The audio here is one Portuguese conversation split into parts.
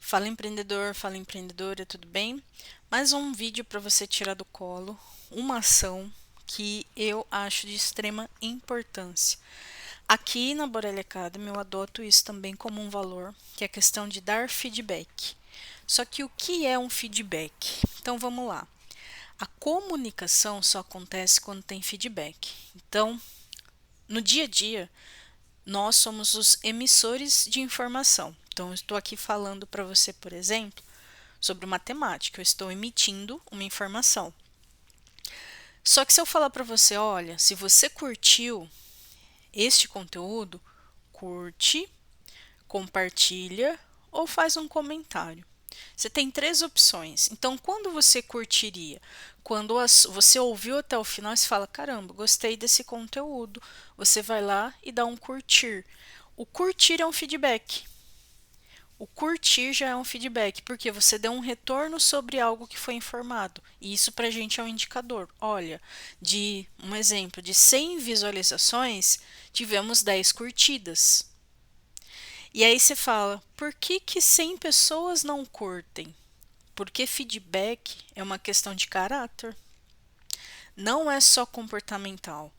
Fala empreendedor, fala empreendedora, tudo bem? Mais um vídeo para você tirar do colo uma ação que eu acho de extrema importância. Aqui na Borelli Academy eu adoto isso também como um valor, que é a questão de dar feedback. Só que o que é um feedback? Então vamos lá. A comunicação só acontece quando tem feedback. Então, no dia a dia, nós somos os emissores de informação. Então, eu estou aqui falando para você, por exemplo, sobre matemática. Eu estou emitindo uma informação. Só que se eu falar para você, olha, se você curtiu este conteúdo, curte, compartilha ou faz um comentário. Você tem três opções. Então, quando você curtiria? Quando você ouviu até o final e fala, caramba, gostei desse conteúdo. Você vai lá e dá um curtir. O curtir é um feedback. O curtir já é um feedback, porque você deu um retorno sobre algo que foi informado. E isso para a gente é um indicador. Olha, de um exemplo, de 100 visualizações, tivemos 10 curtidas. E aí você fala, por que 100 pessoas não curtem? Porque feedback é uma questão de caráter, não é só comportamental.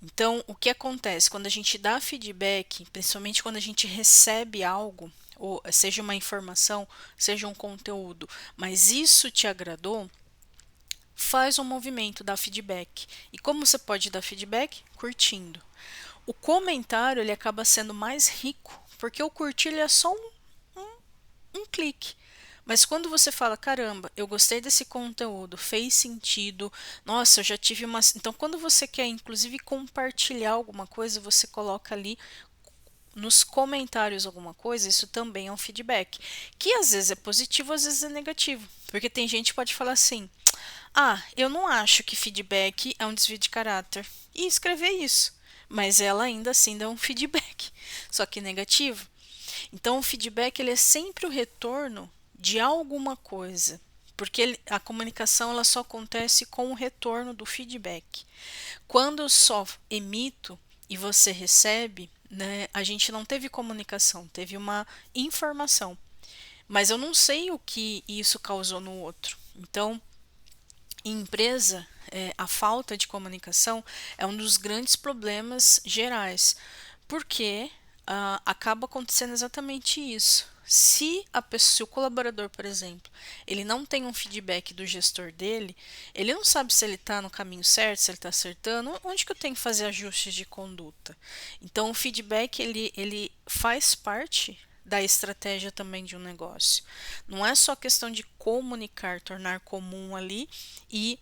Então, o que acontece quando a gente dá feedback, principalmente quando a gente recebe algo, ou seja uma informação, seja um conteúdo, mas isso te agradou, faz um movimento, dá feedback. E como você pode dar feedback? Curtindo. O comentário ele acaba sendo mais rico, porque o curtir ele é só um clique. Mas quando você fala, caramba, eu gostei desse conteúdo, fez sentido, nossa, eu já tive uma. Então, quando você quer, inclusive, compartilhar alguma coisa, você coloca ali nos comentários alguma coisa, isso também é um feedback. Que às vezes é positivo, às vezes é negativo. Porque tem gente que pode falar assim: ah, eu não acho que feedback é um desvio de caráter. E escrever isso. Mas ela ainda assim dá um feedback, só que negativo. Então, o feedback ele é sempre o retorno de alguma coisa, porque a comunicação ela só acontece com o retorno do feedback. Quando eu só emito e você recebe, né, a gente não teve comunicação, teve uma informação. Mas eu não sei o que isso causou no outro. Então, em empresa, a falta de comunicação é um dos grandes problemas gerais, porque acaba acontecendo exatamente isso. Se a pessoa, se o colaborador, por exemplo, ele não tem um feedback do gestor dele, ele não sabe se ele está no caminho certo, se ele está acertando, onde que eu tenho que fazer ajustes de conduta. Então, o feedback ele faz parte da estratégia também de um negócio. Não é só questão de comunicar, tornar comum ali e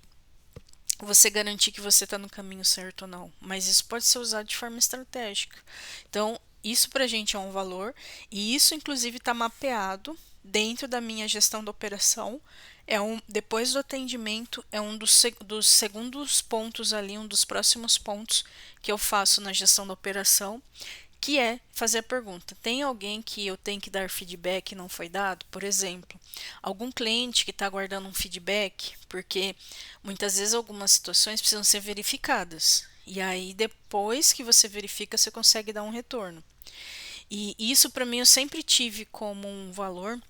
você garantir que você está no caminho certo ou não, mas isso pode ser usado de forma estratégica. Então, isso para a gente é um valor e isso, inclusive, está mapeado dentro da minha gestão da operação. Depois do atendimento, é um dos segundos pontos ali, um dos próximos pontos que eu faço na gestão da operação, que é fazer a pergunta: tem alguém que eu tenho que dar feedback e não foi dado? Por exemplo, algum cliente que está aguardando um feedback, porque muitas vezes algumas situações precisam ser verificadas. E aí, depois que você verifica, você consegue dar um retorno. E isso para mim eu sempre tive como um valor,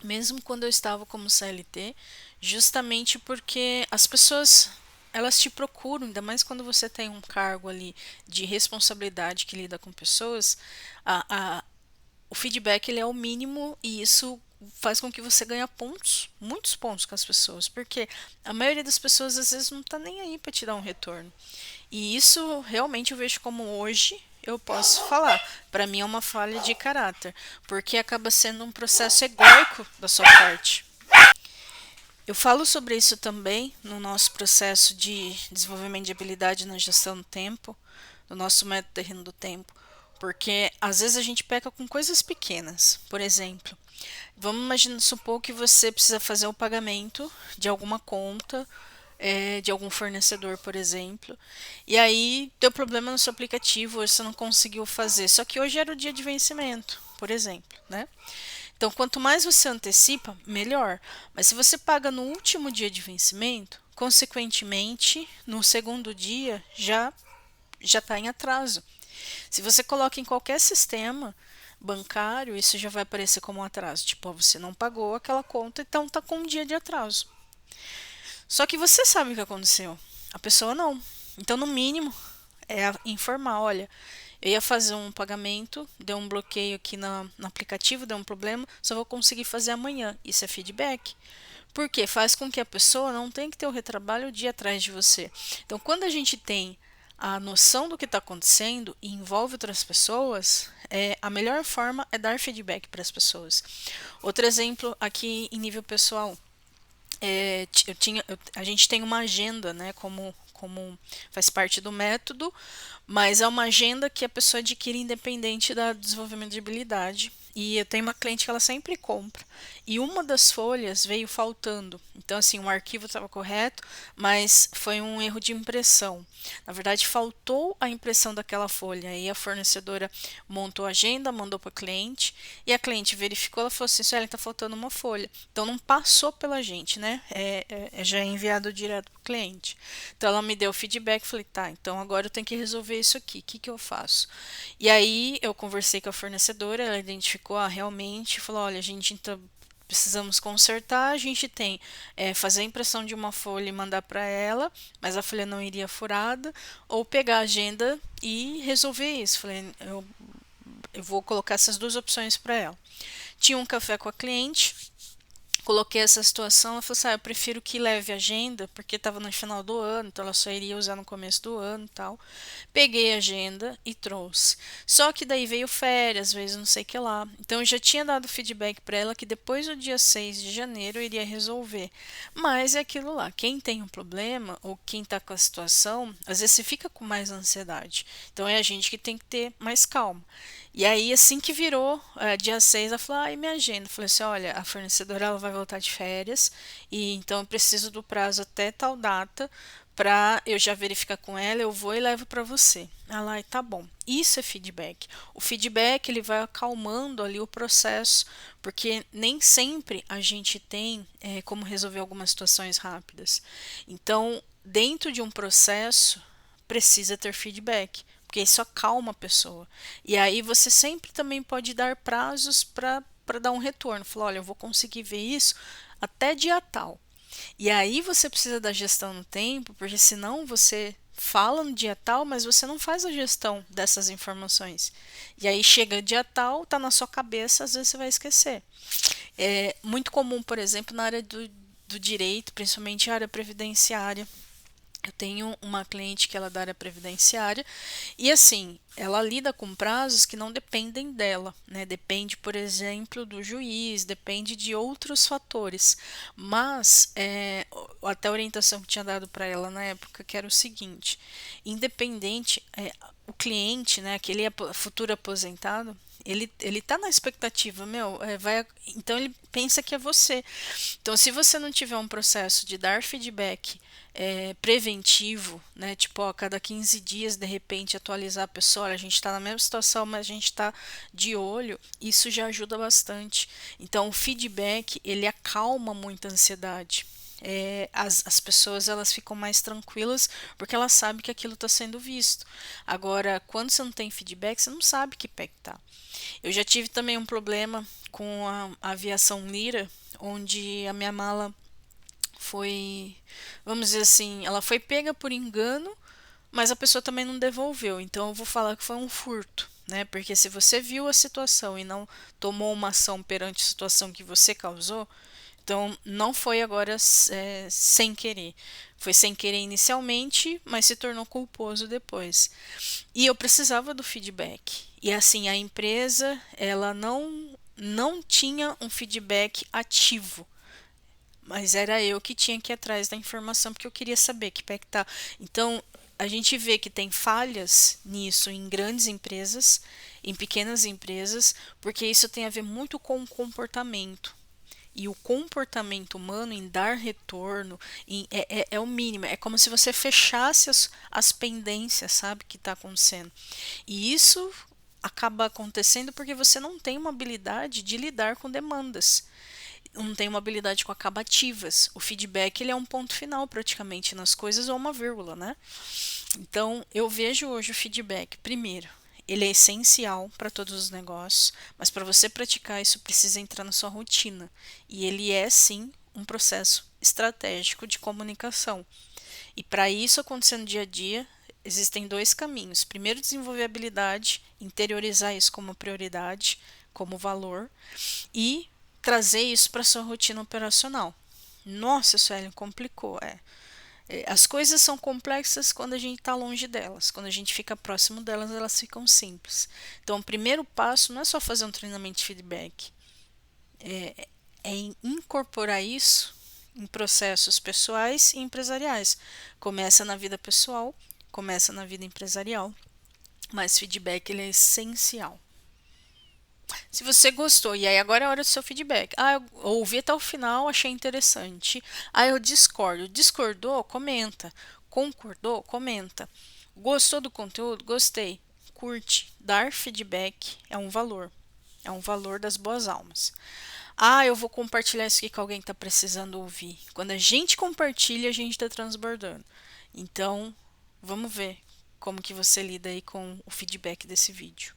mesmo quando eu estava como CLT, justamente porque as pessoas elas te procuram, ainda mais quando você tem um cargo ali de responsabilidade que lida com pessoas, o feedback ele é o mínimo e isso faz com que você ganhe pontos, muitos pontos com as pessoas, porque a maioria das pessoas às vezes não tá nem aí para te dar um retorno. E isso realmente eu vejo como hoje eu posso falar. Para mim é uma falha de caráter, porque acaba sendo um processo egóico da sua parte. Eu falo sobre isso também no nosso processo de desenvolvimento de habilidade na gestão do tempo, no nosso método terreno do tempo, porque às vezes a gente peca com coisas pequenas. Por exemplo, vamos imaginar, supor que você precisa fazer o pagamento de alguma conta, de algum fornecedor, por exemplo, e aí deu problema no seu aplicativo, você não conseguiu fazer. Só que hoje era o dia de vencimento, por exemplo, né? Então, quanto mais você antecipa, melhor. Mas se você paga no último dia de vencimento, consequentemente, no segundo dia já está em atraso. Se você coloca em qualquer sistema, bancário, isso já vai aparecer como um atraso. Tipo, ó, você não pagou aquela conta, então tá com um dia de atraso. Só que você sabe o que aconteceu. A pessoa não. Então, no mínimo, informar, olha, eu ia fazer um pagamento, deu um bloqueio aqui no aplicativo, deu um problema, só vou conseguir fazer amanhã. Isso é feedback. Porque faz com que a pessoa não tenha que ter o retrabalho o dia atrás de você. Então, quando a gente tem a noção do que está acontecendo e envolve outras pessoas, a melhor forma é dar feedback para as pessoas. Outro exemplo aqui em nível pessoal. A gente tem uma agenda, né, como faz parte do método, mas é uma agenda que a pessoa adquire independente do desenvolvimento de habilidade. E eu tenho uma cliente que ela sempre compra. E uma das folhas veio faltando. Então, assim, o arquivo estava correto, mas foi um erro de impressão. Na verdade, faltou a impressão daquela folha. Aí a fornecedora montou a agenda, mandou para a cliente, e a cliente verificou, ela falou assim, Suelen, está faltando uma folha. Então, não passou pela gente, né? Já é enviado direto para o cliente. Então, ela me deu o feedback, falei, tá, então agora eu tenho que resolver isso aqui, o que que eu faço? E aí, eu conversei com a fornecedora, ela identificou, realmente, falou, olha, a gente então precisamos consertar, a gente tem fazer a impressão de uma folha e mandar para ela, mas a folha não iria furada, ou pegar a agenda e resolver isso. Falei, eu vou colocar essas duas opções para ela. Tinha um café com a cliente, coloquei essa situação, ela falou assim, eu prefiro que leve agenda, porque estava no final do ano, então ela só iria usar no começo do ano e tal. Peguei a agenda e trouxe. Só que daí veio férias, vezes não sei o que lá. Então eu já tinha dado feedback para ela que depois do dia 6 de janeiro eu iria resolver. Mas é aquilo lá, quem tem um problema ou quem está com a situação, às vezes você fica com mais ansiedade. Então é a gente que tem que ter mais calma. E aí, assim que virou dia 6, ela falou, minha agenda. Eu falei assim, olha, a fornecedora ela vai voltar de férias, e então eu preciso do prazo até tal data para eu já verificar com ela, eu vou e levo para você. Ela, tá bom. Isso é feedback. O feedback ele vai acalmando ali o processo, porque nem sempre a gente tem como resolver algumas situações rápidas. Então, dentro de um processo, precisa ter feedback, porque isso acalma a pessoa. E aí você sempre também pode dar prazos para dar um retorno. Falar, olha, eu vou conseguir ver isso até dia tal. E aí você precisa da gestão no tempo, porque senão você fala no dia tal, mas você não faz a gestão dessas informações. E aí chega dia tal, tá na sua cabeça, às vezes você vai esquecer. É muito comum, por exemplo, na área do direito, principalmente a área previdenciária. Eu tenho uma cliente que ela é da área previdenciária e assim, ela lida com prazos que não dependem dela, né? Depende, por exemplo, do juiz, depende de outros fatores. Mas até a orientação que tinha dado para ela na época que era o seguinte: independente, o cliente, né, aquele futuro aposentado, ele tá na expectativa, então ele pensa que é você. Então, se você não tiver um processo de dar feedback preventivo, né? Tipo, a cada 15 dias, de repente, atualizar a pessoa, olha, a gente está na mesma situação, mas a gente está de olho, isso já ajuda bastante. Então, o feedback, ele acalma muito a ansiedade. As pessoas elas ficam mais tranquilas porque elas sabem que aquilo está sendo visto. Agora, quando você não tem feedback, você não sabe que pé que tá. Eu já tive também um problema com a aviação Lira, onde a minha mala foi, vamos dizer assim, ela foi pega por engano, mas a pessoa também não devolveu. Então eu vou falar que foi um furto, né? Porque se você viu a situação e não tomou uma ação perante a situação que você causou, então não foi agora sem querer. Foi sem querer inicialmente, mas se tornou culposo depois. E eu precisava do feedback. E assim, a empresa, ela não tinha um feedback ativo. Mas era eu que tinha que ir atrás da informação, porque eu queria saber que pé que tá. Então, a gente vê que tem falhas nisso em grandes empresas, em pequenas empresas, porque isso tem a ver muito com o comportamento. E o comportamento humano em dar retorno é o mínimo. É como se você fechasse as pendências, sabe, que está acontecendo. E isso acaba acontecendo porque você não tem uma habilidade de lidar com demandas. Não tem uma habilidade com acabativas. O feedback ele é um ponto final praticamente nas coisas ou uma vírgula, né? Então eu vejo hoje o feedback, primeiro, ele é essencial para todos os negócios, mas para você praticar isso precisa entrar na sua rotina. E ele é sim um processo estratégico de comunicação. E para isso acontecer no dia a dia, existem dois caminhos. Primeiro, desenvolver habilidade, interiorizar isso como prioridade, como valor, e trazer isso para sua rotina operacional. Nossa, Suelen, complicou. As coisas são complexas quando a gente está longe delas. Quando a gente fica próximo delas, elas ficam simples. Então, o primeiro passo não é só fazer um treinamento de feedback, é incorporar isso em processos pessoais e empresariais. Começa na vida pessoal, começa na vida empresarial, mas feedback ele é essencial. Se você gostou, e aí agora é a hora do seu feedback. Eu ouvi até o final, achei interessante. Eu discordo. Discordou? Comenta. Concordou? Comenta. Gostou do conteúdo? Gostei. Curte. Dar feedback é um valor. É um valor das boas almas. Eu vou compartilhar isso aqui que alguém está precisando ouvir. Quando a gente compartilha, a gente está transbordando. Então, vamos ver como que você lida aí com o feedback desse vídeo.